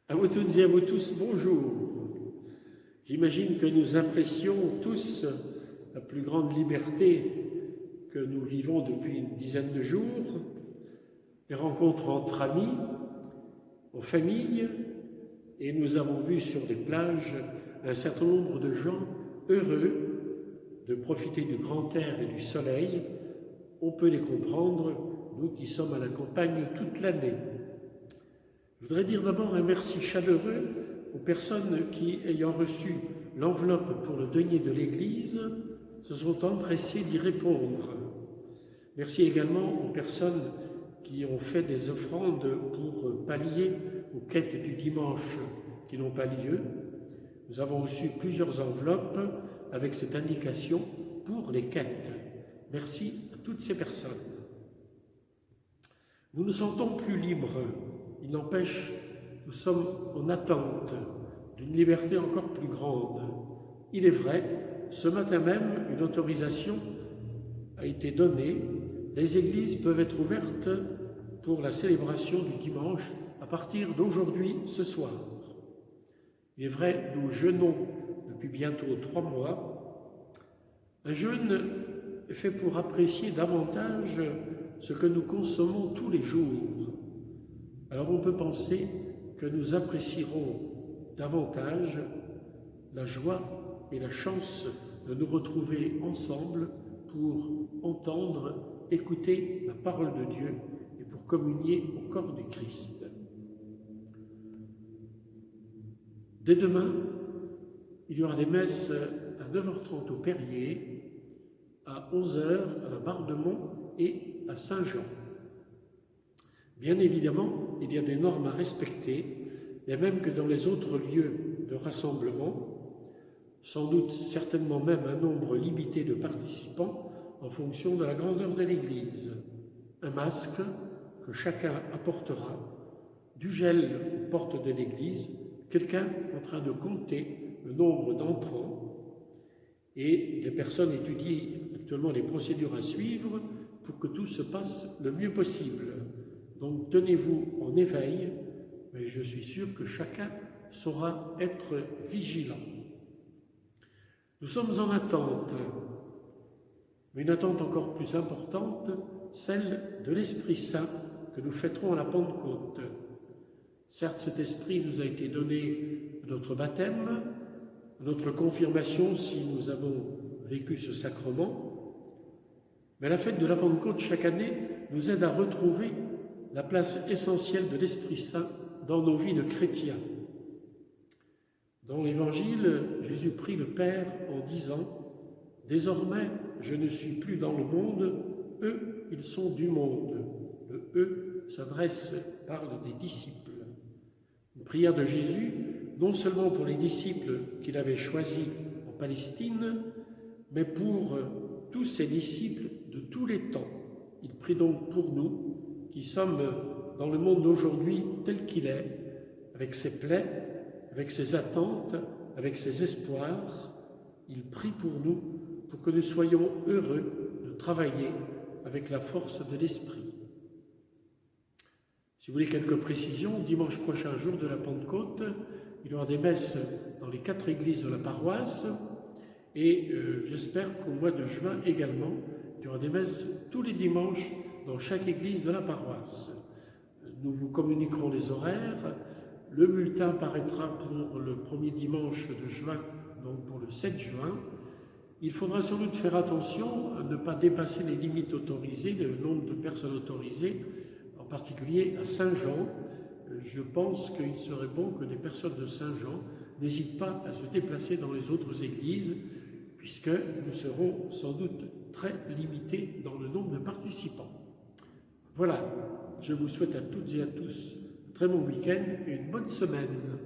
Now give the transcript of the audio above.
À vous toutes et à vous tous, bonjour. J'imagine que nous apprécions tous la plus grande liberté que nous vivons depuis une dizaine de jours, les rencontres entre amis, en famille, et nous avons vu sur les plages un certain nombre de gens heureux de profiter du grand air et du soleil. On peut les comprendre, nous qui sommes à la campagne toute l'année. Je voudrais dire d'abord un merci chaleureux aux personnes qui, ayant reçu l'enveloppe pour le denier de l'Église, se sont empressées d'y répondre. Merci également aux personnes qui ont fait des offrandes pour pallier aux quêtes du dimanche qui n'ont pas lieu. Nous avons reçu plusieurs enveloppes avec cette indication pour les quêtes. Merci à toutes ces personnes. Nous nous sentons plus libres. Il n'empêche, nous sommes en attente d'une liberté encore plus grande. Il est vrai, ce matin même, une autorisation a été donnée. Les églises peuvent être ouvertes pour la célébration du dimanche à partir d'aujourd'hui, ce soir. Il est vrai, nous jeûnons depuis bientôt 3 mois. Un jeûne est fait pour apprécier davantage ce que nous consommons tous les jours. Alors on peut penser que nous apprécierons davantage la joie et la chance de nous retrouver ensemble pour entendre, écouter la parole de Dieu et pour communier au corps du Christ. Dès demain, il y aura des messes à 9h30 au Perrier, à 11h à la Barre-de-Mont et à Saint-Jean. Bien évidemment, il y a des normes à respecter, et même que dans les autres lieux de rassemblement, sans doute certainement même un nombre limité de participants en fonction de la grandeur de l'église. Un masque que chacun apportera, du gel aux portes de l'église, quelqu'un en train de compter le nombre d'entrants, et les personnes étudient actuellement les procédures à suivre pour que tout se passe le mieux possible. Donc tenez-vous en éveil, mais je suis sûr que chacun saura être vigilant. Nous sommes en attente, mais une attente encore plus importante, celle de l'Esprit Saint que nous fêterons à la Pentecôte. Certes, cet Esprit nous a été donné à notre baptême, à notre confirmation si nous avons vécu ce sacrement, mais la fête de la Pentecôte chaque année nous aide à retrouver la place essentielle de l'Esprit Saint dans nos vies de chrétiens. Dans l'Évangile, Jésus prie le Père en disant « Désormais, je ne suis plus dans le monde, eux, ils sont du monde. » Le « eux » parle des disciples. Une prière de Jésus, non seulement pour les disciples qu'il avait choisis en Palestine, mais pour tous ses disciples de tous les temps. Il prie donc pour nous, qui sommes dans le monde d'aujourd'hui tel qu'il est, avec ses plaies, avec ses attentes, avec ses espoirs. Il prie pour nous, pour que nous soyons heureux de travailler avec la force de l'Esprit. Si vous voulez quelques précisions, dimanche prochain, jour de la Pentecôte, il y aura des messes dans les 4 églises de la paroisse, et j'espère qu'au mois de juin également, il y aura des messes tous les dimanches dans chaque église de la paroisse. Nous vous communiquerons les horaires. Le bulletin paraîtra pour le premier dimanche de juin, donc pour le 7 juin. Il faudra sans doute faire attention à ne pas dépasser les limites autorisées, le nombre de personnes autorisées, en particulier à Saint-Jean. Je pense qu'il serait bon que les personnes de Saint-Jean n'hésitent pas à se déplacer dans les autres églises, puisque nous serons sans doute très limités dans le nombre de participants. Voilà, je vous souhaite à toutes et à tous un très bon week-end et une bonne semaine.